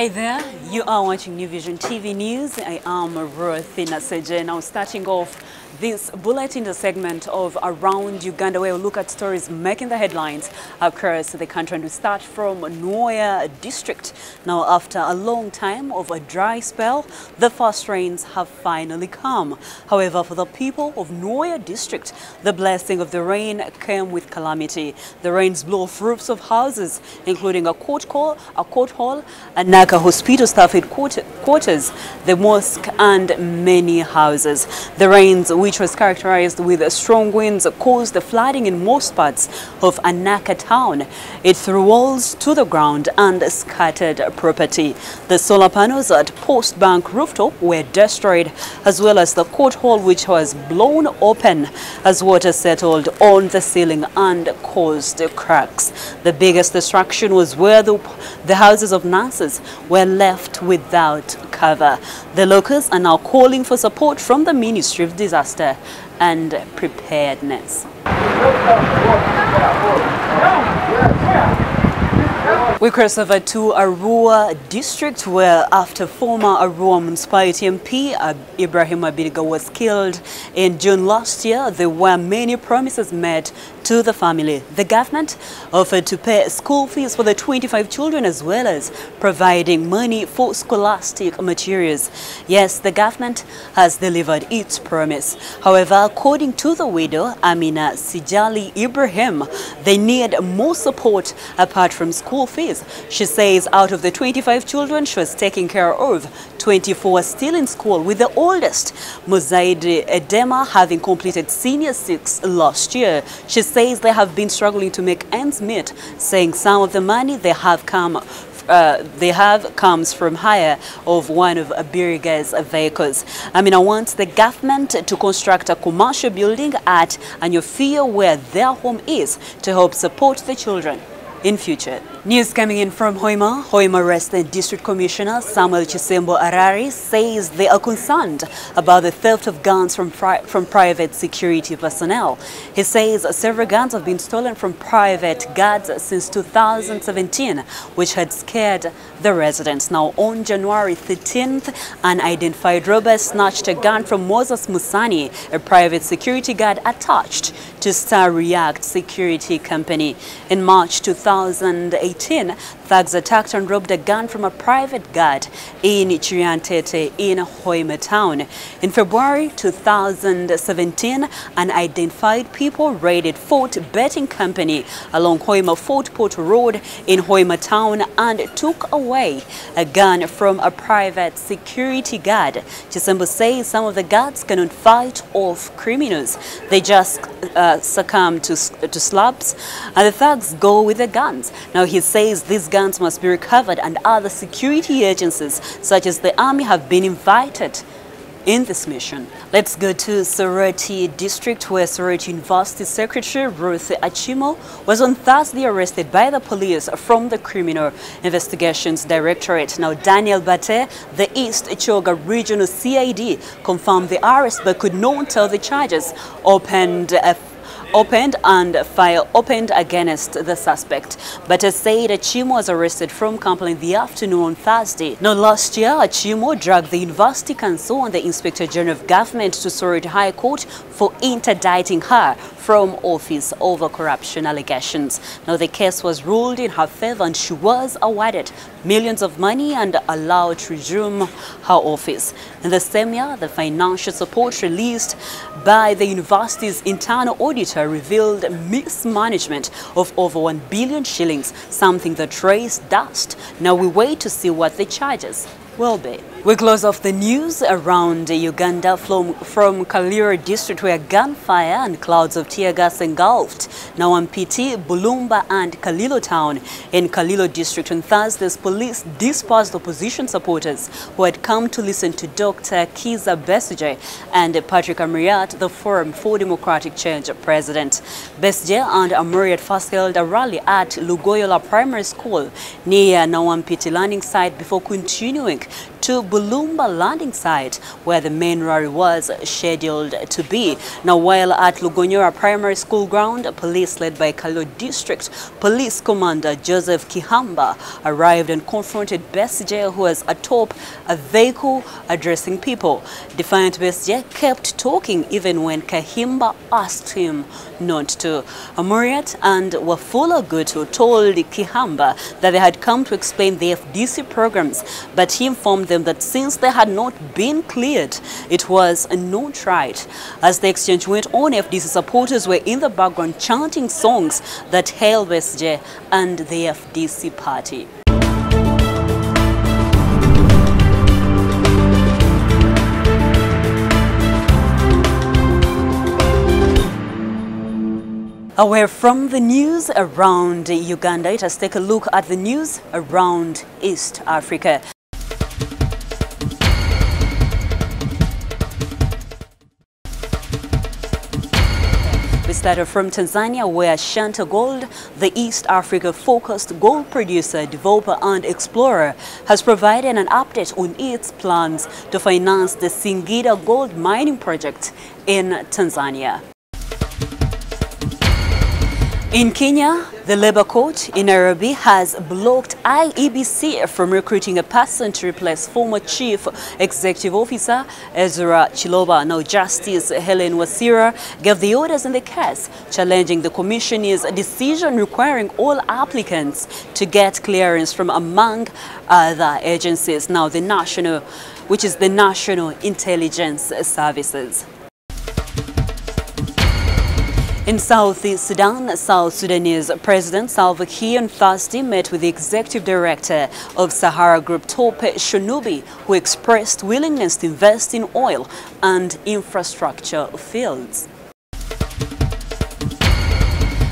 Hey there, you are watching New Vision TV News. I am Ruth Naseje. Now starting off this bulletin, the segment of Around Uganda, where we look at stories making the headlines across the country. And we start from Nwoya district. Now, after a long time of a dry spell, the first rains have finally come. However, for the people of Nwoya district, the blessing of the rain came with calamity. The rains blew off roofs of houses, including a court hall, a Naka hospital staff headquarters, the mosque, and many houses. The rains, which was characterized with strong winds, caused flooding in most parts of Anaka town. It threw walls to the ground and scattered property. The solar panels at Post Bank rooftop were destroyed, as well as the court hall, which was blown open as water settled on the ceiling and caused cracks. The biggest destruction was where the houses of nurses were left without cover. The locals are now calling for support from the Ministry of Disaster and Preparedness. We cross over to Arua district, where after former Arua municipality MP Ibrahim Abiriga was killed in June last year, there were many promises made to the family. The government offered to pay school fees for the 25 children, as well as providing money for scholastic materials. Yes, the government has delivered its promise. However, according to the widow, Amina Sijali Ibrahim, they need more support apart from school fees. She says out of the 25 children she was taking care of, 24 are still in school, with the oldest, Muzaidi Edema, having completed Senior 6 last year. She says they have been struggling to make ends meet, saying some of the money they have comes from hire of one of Abiriga's vehicles. Amina wants the government to construct a commercial building at Anyofia, where their home is, to help support the children in future. News coming in from Hoima. Hoima Resident District Commissioner Samuel Chisembo Arari says they are concerned about the theft of guns from private security personnel. He says several guns have been stolen from private guards since 2017, which had scared the residents. Now, on January 13th, an unidentified robber snatched a gun from Moses Musani, a private security guard attached to Star React Security Company. In March 2018, thugs attacked and robbed a gun from a private guard in Chiriantete in Hoima town. In February 2017, unidentified people raided Fort Betting Company along Hoima Fort Port Road in Hoima town and took away a gun from a private security guard. Chisembo says some of the guards cannot fight off criminals. They just succumb to slabs, and the thugs go with the guns. Now, he says these guns must be recovered, and other security agencies such as the army have been invited in this mission. Let's go to Soroti district, where Soroti University Secretary Ruth Achimo was on Thursday arrested by the police from the Criminal Investigations Directorate. Now, Daniel Bate, the East Choga Regional CID, confirmed the arrest but could not tell the charges opened against the suspect. But said Achimo was arrested from Kampala in the afternoon on Thursday. Now, last year, Achimo dragged the University Council and the Inspector General of Government to Soroti High Court for interdicting her from office over corruption allegations. Now, the case was ruled in her favor, and she was awarded millions of money and allowed to resume her office. In the same year, the financial support released by the university's internal auditor revealed mismanagement of over 1 billion shillings, something that raised dust. Now we wait to see what the charges will be. We close off the news around Uganda from Kaliro district, where gunfire and clouds of tear gas engulfed Nawampiti, Bulumba and Kalilo town. In Kalilo district on Thursday, police dispersed opposition supporters who had come to listen to Dr. Kiza Besigye and Patrick Amuriat, the Forum for Democratic Change president. Besigye and Amuriat first held a rally at Lugoyola Primary School near Nawampiti learning site before continuing to Bulumba landing site, where the main rally was scheduled to be. Now, while at Lugonyora Primary School ground, police led by Kalo District Police Commander Joseph Kihamba arrived and confronted Besigye, who was atop a vehicle addressing people. Defiant Besigye kept talking even when Kahimba asked him not to. Amuriat and Wafula Gutu told Kihamba that they had come to explain the FDC programs, but he informed them that since they had not been cleared, it was not right. As the exchange went on, FDC supporters were in the background chanting songs that hail Besigye and the FDC party. Away from the news around Uganda, let us take a look at the news around East Africa. We started from Tanzania, where Shanta Gold, the East Africa-focused gold producer, developer and explorer, has provided an update on its plans to finance the Singida gold mining project in Tanzania. In Kenya, the Labour Court in Nairobi has blocked IEBC from recruiting a person to replace former Chief Executive Officer Ezra Chiloba. Now, Justice Helen Wasira gave the orders in the case, challenging the Commissioner's decision requiring all applicants to get clearance from, among other agencies. Now, the National Intelligence Services. In Southeast Sudan, South Sudanese President Salva Kiir on Thursday met with the Executive Director of Sahara Group, Tope Shonubi, who expressed willingness to invest in oil and infrastructure fields.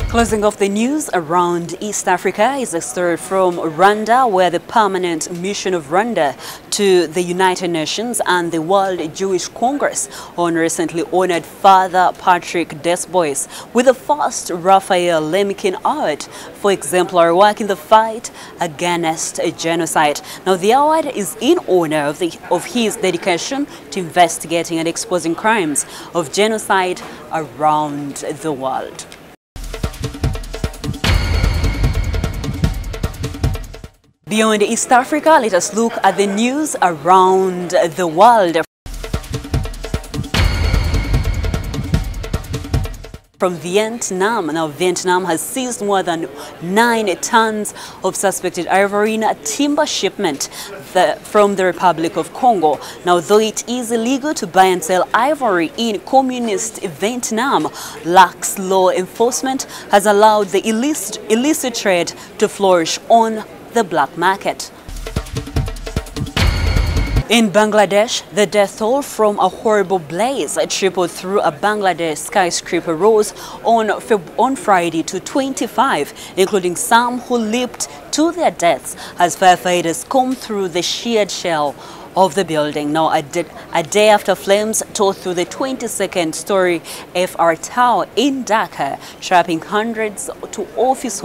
Closing off the news around East Africa is a story from Rwanda, where the permanent mission of Rwanda to the United Nations and the World Jewish Congress recently honored Father Patrick Desbois with the first Raphael Lemkin Award for exemplary work in the fight against genocide. Now, the award is in honor of his dedication to investigating and exposing crimes of genocide around the world. Beyond East Africa, let us look at the news around the world. From Vietnam. Now, Vietnam has seized more than 9 tons of suspected ivory in a timber shipment from the Republic of Congo. Now, though it is illegal to buy and sell ivory in communist Vietnam, lax law enforcement has allowed the illicit trade to flourish on the black market. In Bangladesh, the death toll from a horrible blaze tripled through a Bangladesh skyscraper rose on Friday to 25, including some who leaped to their deaths as firefighters combed through the sheared shell of the building. Now, a day after flames tore through the 22nd story FR Tower in Dhaka, trapping hundreds of office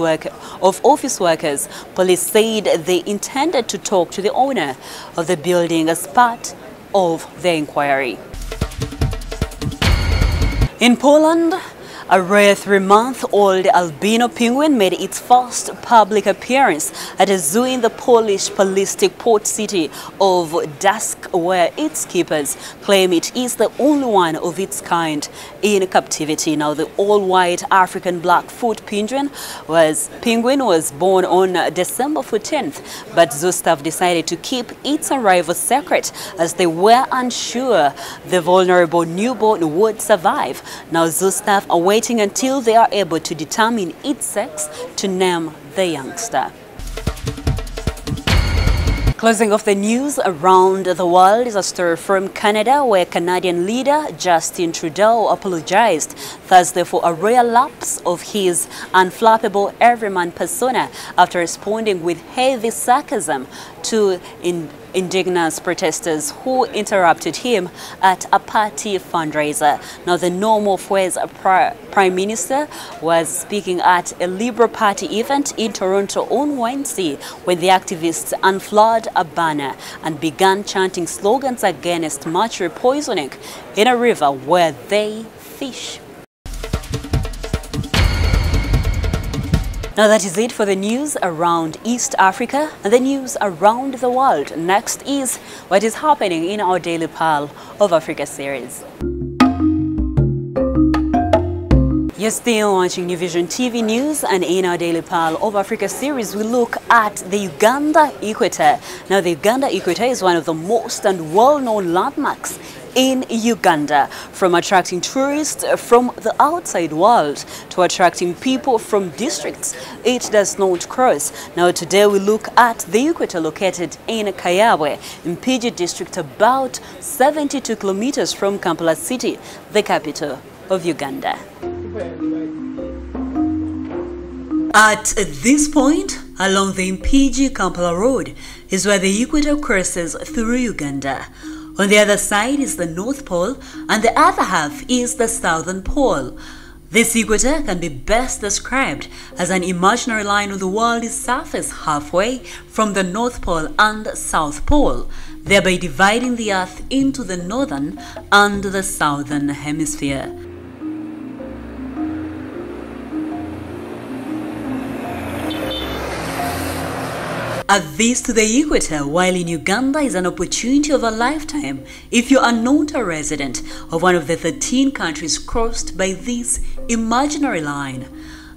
workers, police said they intended to talk to the owner of the building as part of their inquiry. In Poland, a rare 3-month-old albino penguin made its first public appearance at a zoo in the Polish ballistic port city of Gdańsk, where its keepers claim it is the only one of its kind in captivity. Now, the all-white African Blackfoot penguin was born on December 14th, but zoo staff decided to keep its arrival secret as they were unsure the vulnerable newborn would survive. Now, zoo staff are waiting until they are able to determine its sex to name the youngster. Closing off the news around the world is a story from Canada, where Canadian leader Justin Trudeau apologized Thursday for a rare lapse of his unflappable everyman persona after responding with heavy sarcasm to indigenous protesters who interrupted him at a party fundraiser. Now, the Nomofwe's Prime Minister was speaking at a Liberal Party event in Toronto on Wednesday when the activists unfurled a banner and began chanting slogans against mercury poisoning in a river where they fish. Now that is it for the news around East Africa and the news around the world. Next is what is happening in our Daily Pal of Africa series. You're still watching New Vision TV News, and in our Daily Pal of Africa series we look at the Uganda Equator. Now the Uganda Equator is one of the most and well-known landmarks in Uganda, from attracting tourists from the outside world to attracting people from districts it does not cross. Now today we look at the equator located in Kayabwe, Mpigi district, about 72 kilometers from Kampala City, the capital of Uganda. At this point along the Mpigi-Kampala road is where the equator crosses through Uganda. On the other side is the North Pole, and the other half is the Southern Pole. This equator can be best described as an imaginary line on the world's surface halfway from the North Pole and South Pole, thereby dividing the Earth into the northern and the southern hemisphere. A visit to the equator while in Uganda is an opportunity of a lifetime if you are not a resident of one of the 13 countries crossed by this imaginary line.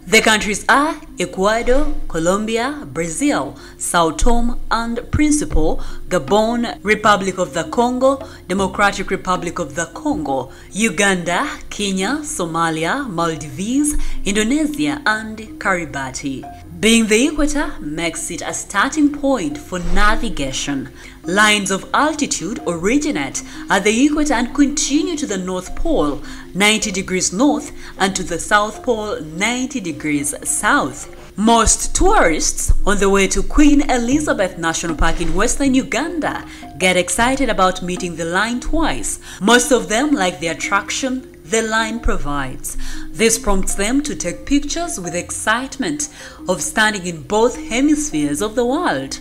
The countries are Ecuador, Colombia, Brazil, Sao Tome and Principe, Gabon, Republic of the Congo, Democratic Republic of the Congo, Uganda, Kenya, Somalia, Maldives, Indonesia and Kiribati. Being the equator makes it a starting point for navigation. Lines of altitude originate at the equator and continue to the North Pole, 90 degrees north, and to the South Pole, 90 degrees south. Most tourists on the way to Queen Elizabeth National Park in western Uganda get excited about meeting the line twice. Most of them like the attraction the line provides. This prompts them to take pictures with excitement of standing in both hemispheres of the world.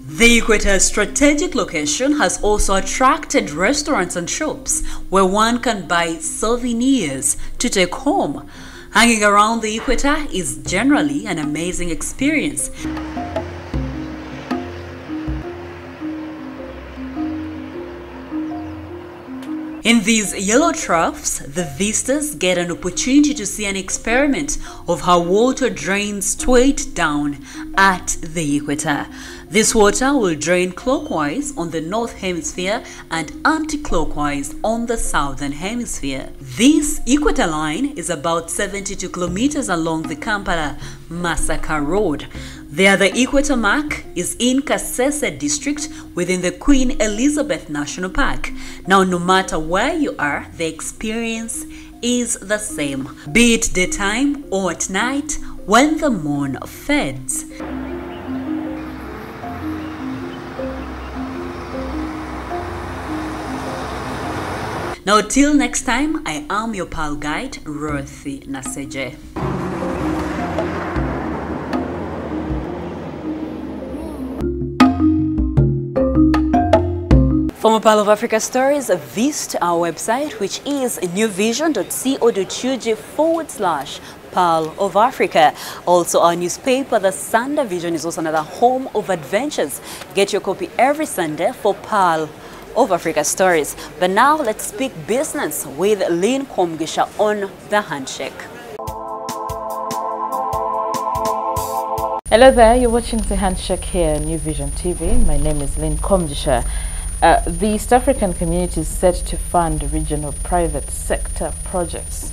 The equator's strategic location has also attracted restaurants and shops where one can buy souvenirs to take home. Hanging around the equator is generally an amazing experience. In these yellow troughs, the visitors get an opportunity to see an experiment of how water drains straight down at the equator. This water will drain clockwise on the north hemisphere and anti-clockwise on the southern hemisphere. This equator line is about 72 kilometers along the Kampala-Masaka road. The other equator mark is in Kasese district within the Queen Elizabeth National Park. Now, no matter where you are, the experience is the same, be it daytime or at night when the moon fades. Now, till next time, I am your pal guide, Ruthi Naseje. For more Pal of Africa stories, visit our website, which is newvision.co.ug/Pal of Africa. Also, our newspaper, the Sunday Vision, is also another home of adventures. Get your copy every Sunday for Pal of Africa stories. But now, let's speak business with Lincoln Gousha on the Handshake. Hello there, you're watching the Handshake here on New Vision TV. My name is Lincoln Gousha. The East African community is set to fund regional private sector projects.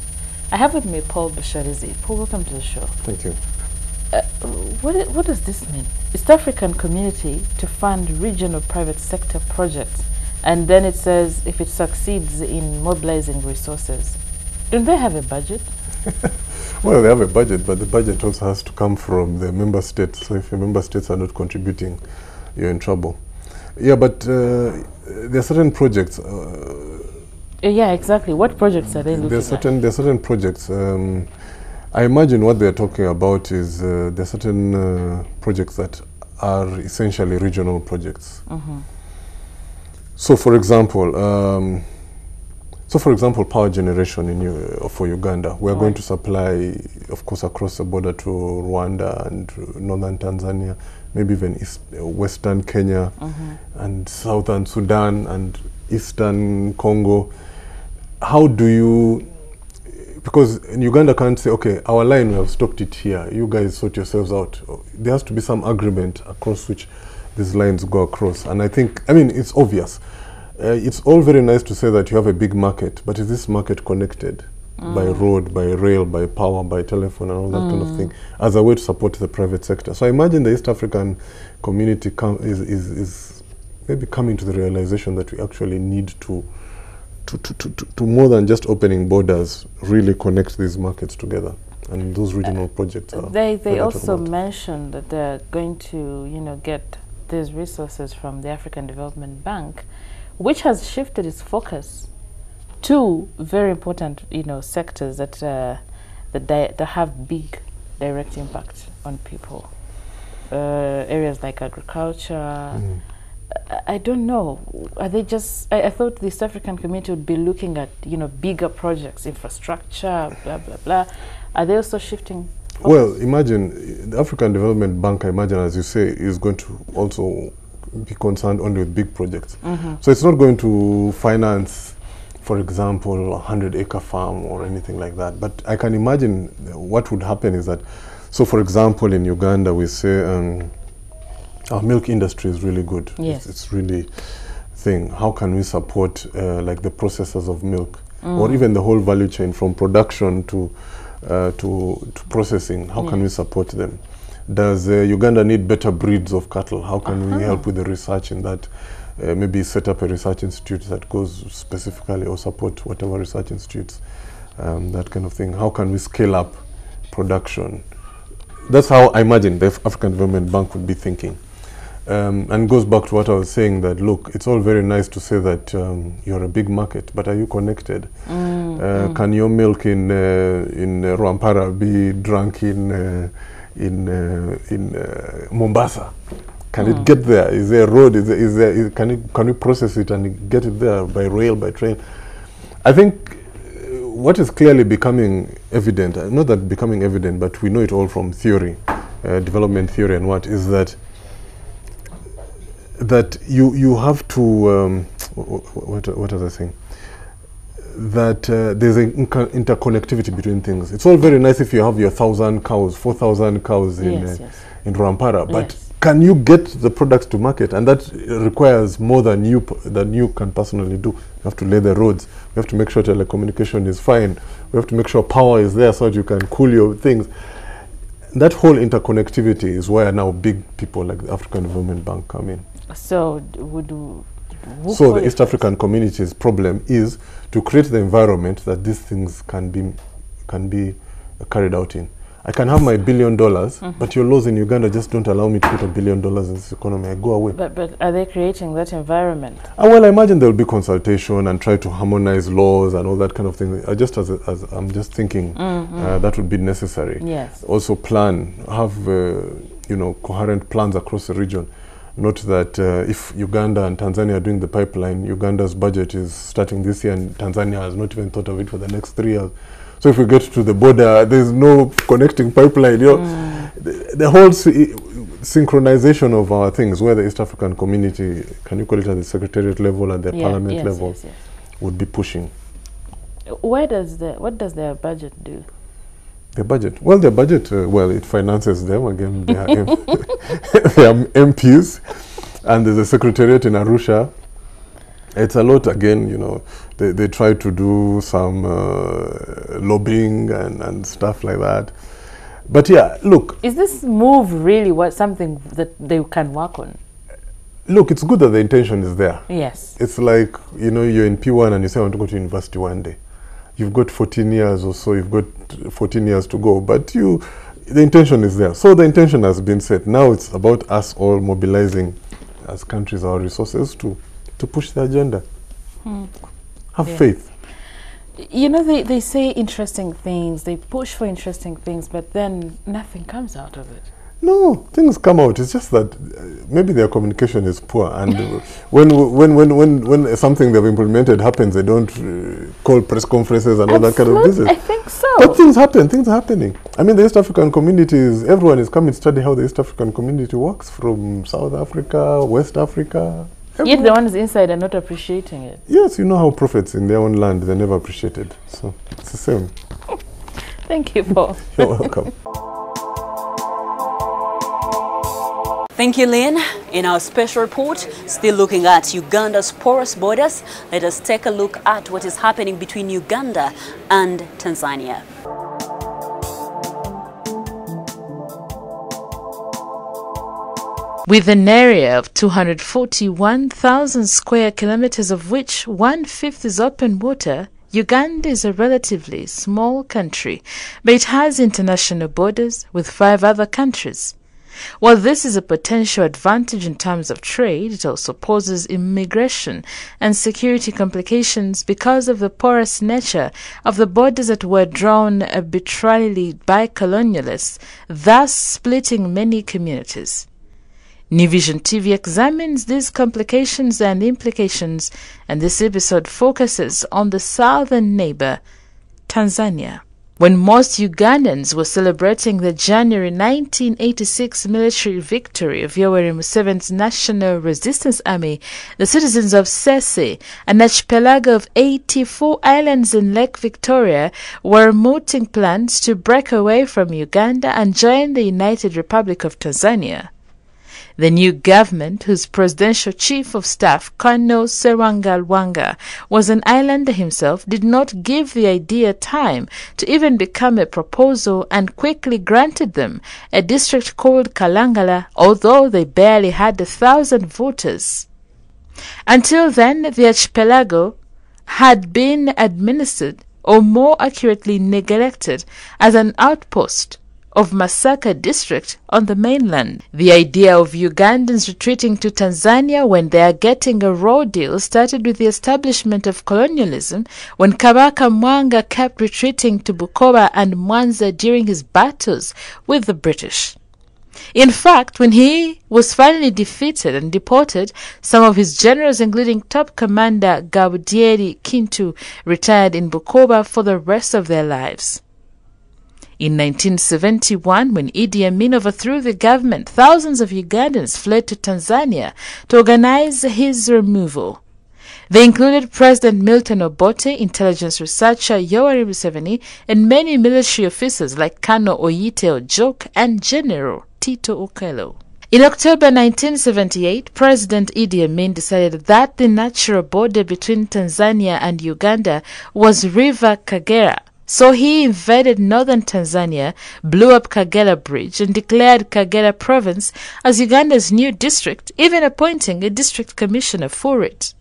I have with me Paul Basharizi. Paul, welcome to the show. Thank you. What does this mean? East African community to fund regional private sector projects, and then it says if it succeeds in mobilizing resources. Don't they have a budget? Well, they have a budget, but the budget also has to come from the member states. So if your member states are not contributing, you're in trouble. Yeah, but there are certain projects. Yeah, exactly. What projects are they looking at? There are certain projects. I imagine what they're talking about is there are certain projects that are essentially regional projects. So, for example, power generation for Uganda. We are going to supply, of course, across the border to Rwanda and northern Tanzania, maybe even western Kenya and southern Sudan and eastern Congo. How do you, because in Uganda can't say, okay, our line, we have stopped it here, you guys sort yourselves out. There has to be some agreement across which these lines go across. And I think, I mean, it's obvious. It's all very nice to say that you have a big market, but is this market connected by road, by rail, by power, by telephone, and all that kind of thing, as a way to support the private sector? So I imagine the East African community is maybe coming to the realization that we actually need to more than just opening borders, really connect these markets together, and those regional projects are. They also mentioned that they're going to get these resources from the African Development Bank, which has shifted its focus to very important sectors that that have big direct impact on people. Areas like agriculture. I don't know. Are they just? I thought the East African community would be looking at bigger projects, infrastructure, blah blah blah. Are they also shifting focus? Well, imagine the African Development Bank. I imagine, as you say, is going to also be concerned only with big projects. So it's not going to finance, for example, a 100-acre farm or anything like that. But I can imagine what would happen is that, so for example, in Uganda, we say. Our milk industry is really good. Yes. It's really thing. How can we support like the processors of milk, or even the whole value chain from production to processing? How can we support them? Does Uganda need better breeds of cattle? How can we help with the research in that? Maybe set up a research institute that goes specifically, or support whatever research institutes, that kind of thing. How can we scale up production? That's how I imagine the African Development Bank would be thinking. And goes back to what I was saying, that look, it's all very nice to say that you're a big market, but are you connected? Can your milk in Rwampara be drunk in Mombasa? Can it get there? Is there a road? Can you process it and get it there by rail, by train? I think what is clearly becoming evident, not that becoming evident, but we know it all from theory, development theory, and what is that you have to what was I saying? That there's an interconnectivity between things. It's all very nice if you have your 1,000 cows, 4,000 cows in Rwampara, but can you get the products to market? And that requires more than you can personally do. You have to lay the roads. We have to make sure telecommunication is fine. We have to make sure power is there so that you can cool your things. That whole interconnectivity is where now big people like the African Development Bank come in. So so the East African community's problem is to create the environment that these things can be carried out in. I can have my $1 billion, but your laws in Uganda just don't allow me to put $1 billion in this economy. I go away. But are they creating that environment? Well, I imagine there will be consultation and try to harmonize laws and all that kind of thing. Just as I'm just thinking that would be necessary. Yes. Also have coherent plans across the region. Note that if Uganda and Tanzania are doing the pipeline, Uganda's budget is starting this year, and Tanzania has not even thought of it for the next 3 years. So if we get to the border, there's no connecting pipeline. The whole synchronization of our things, where the East African community, can you call it at the secretariat level, at the parliament level, would be pushing. What does their budget do? Their budget? Well, their budget, it finances them. Again, they are MPs, and there's a secretariat in Arusha. It's a lot, again, they try to do some lobbying and stuff like that. But yeah, look. Is this move really something that they can work on? Look, it's good that the intention is there. Yes. It's like, you're in P1 and you say, I want to go to university one day. you've got 14 years or so, you've got 14 years to go, but the intention is there. So the intention has been set. Now it's about us all mobilizing as countries our resources to push the agenda. Have faith. You know, they say interesting things, they push for interesting things, but then nothing comes out of it. No, things come out. It's just that maybe their communication is poor, and when something they've implemented happens, they don't call press conferences and all that kind of business. I think so. But things happen. Things are happening. I mean, the East African communities. Everyone is coming to study how the East African community works, from South Africa, West Africa. Yet the ones inside are not appreciating it. Yes, you know how prophets in their own land, they're never appreciated. So it's the same. Thank you, Paul. You're welcome. Thank you, Lynn. In our special report, still looking at Uganda's porous borders, let us take a look at what is happening between Uganda and Tanzania. With an area of 241,000 square kilometers, of which 1/5 is open water, Uganda is a relatively small country, but it has international borders with 5 other countries. While this is a potential advantage in terms of trade, it also poses immigration and security complications because of the porous nature of the borders that were drawn arbitrarily by colonialists, thus splitting many communities. New Vision TV examines these complications and implications, and this episode focuses on the southern neighbor, Tanzania. When most Ugandans were celebrating the January 1986 military victory of Yoweri Museveni's National Resistance Army, the citizens of Sese, an archipelago of 84 islands in Lake Victoria, were mooting plans to break away from Uganda and join the United Republic of Tanzania. The new government, whose presidential chief of staff, Colonel Serwanga Lwanga, was an islander himself, did not give the idea time to even become a proposal and quickly granted them a district called Kalangala, although they barely had 1,000 voters. Until then, the archipelago had been administered, or more accurately neglected, as an outpost of Masaka district on the mainland. The idea of Ugandans retreating to Tanzania when they are getting a raw deal started with the establishment of colonialism, when Kabaka Mwanga kept retreating to Bukoba and Mwanza during his battles with the British. In fact, when he was finally defeated and deported, some of his generals, including top commander Gabudieri Kintu, retired in Bukoba for the rest of their lives. In 1971, when Idi Amin overthrew the government, thousands of Ugandans fled to Tanzania to organize his removal. They included President Milton Obote, intelligence researcher Yoweri Museveni, and many military officers like Colonel Oyite Ojok and General Tito Okello. In October 1978, President Idi Amin decided that the natural border between Tanzania and Uganda was River Kagera. So he invaded northern Tanzania, blew up Kagera Bridge, and declared Kagera Province as Uganda's new district, even appointing a district commissioner for it.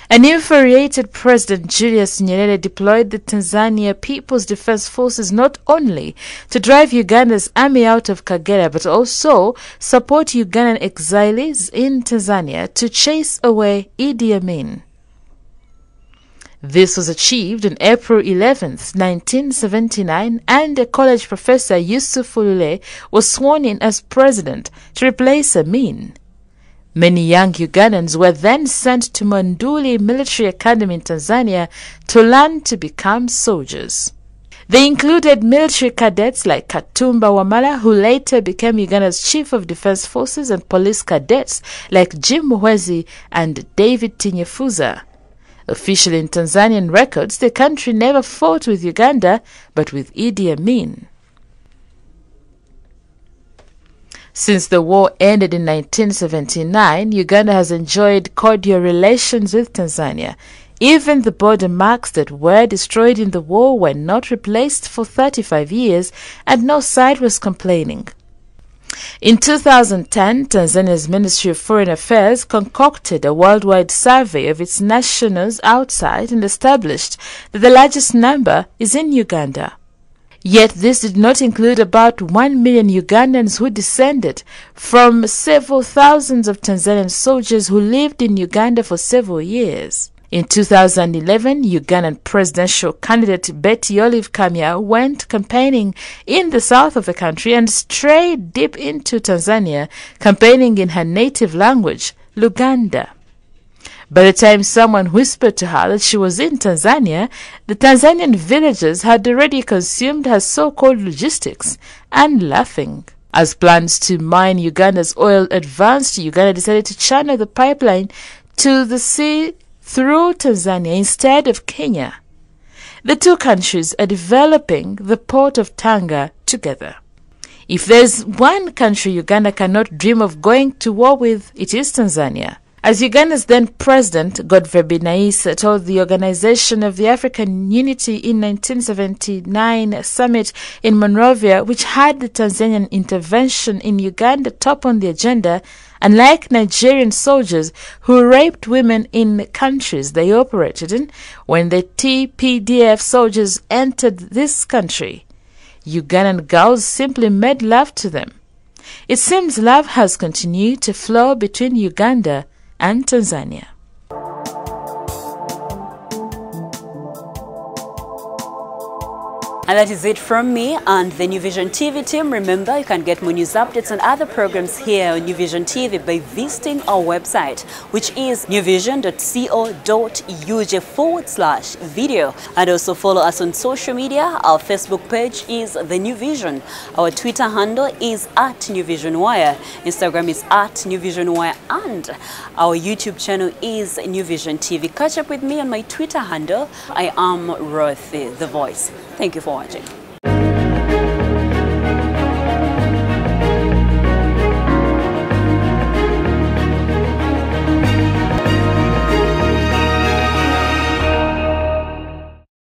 An infuriated President Julius Nyerere deployed the Tanzania People's Defense Forces not only to drive Uganda's army out of Kagera, but also support Ugandan exiles in Tanzania to chase away Idi Amin. This was achieved on April 11, 1979, and a college professor, Yusuf Ulule, was sworn in as president to replace Amin. Many young Ugandans were then sent to Monduli Military Academy in Tanzania to learn to become soldiers. They included military cadets like Katumba Wamala, who later became Uganda's Chief of Defense Forces, and police cadets like Jim Muhwezi and David Tinyefuza. Officially in Tanzanian records, the country never fought with Uganda, but with Idi Amin. Since the war ended in 1979, Uganda has enjoyed cordial relations with Tanzania. Even the border marks that were destroyed in the war were not replaced for 35 years, and no side was complaining. In 2010, Tanzania's Ministry of Foreign Affairs concocted a worldwide survey of its nationals outside and established that the largest number is in Uganda. Yet this did not include about 1 million Ugandans who descended from several thousands of Tanzanian soldiers who lived in Uganda for several years. In 2011, Ugandan presidential candidate Betty Olive Kamya went campaigning in the south of the country and strayed deep into Tanzania, campaigning in her native language, Luganda. By the time someone whispered to her that she was in Tanzania, the Tanzanian villagers had already consumed her so-called logistics and laughing. As plans to mine Uganda's oil advanced, Uganda decided to channel the pipeline to the sea through Tanzania instead of Kenya. The two countries are developing the port of Tanga together. If there's one country Uganda cannot dream of going to war with, it is Tanzania. As Uganda's then President, Godfrey Binaisa, told the Organization of the African Unity in 1979 summit in Monrovia, which had the Tanzanian intervention in Uganda top on the agenda, unlike Nigerian soldiers who raped women in the countries they operated in, when the TPDF soldiers entered this country, Ugandan girls simply made love to them. It seems love has continued to flow between Uganda and Tanzania. And that is it from me and the New Vision TV team. Remember, you can get more news updates and other programs here on New Vision TV by visiting our website, which is newvision.co.ug/video. And also follow us on social media. Our Facebook page is The New Vision. Our Twitter handle is @NewVisionNwoya. Instagram is @NewVisionNwoya. And our YouTube channel is New Vision TV. Catch up with me on my Twitter handle. I am Rothy, the voice. Thank you for watching.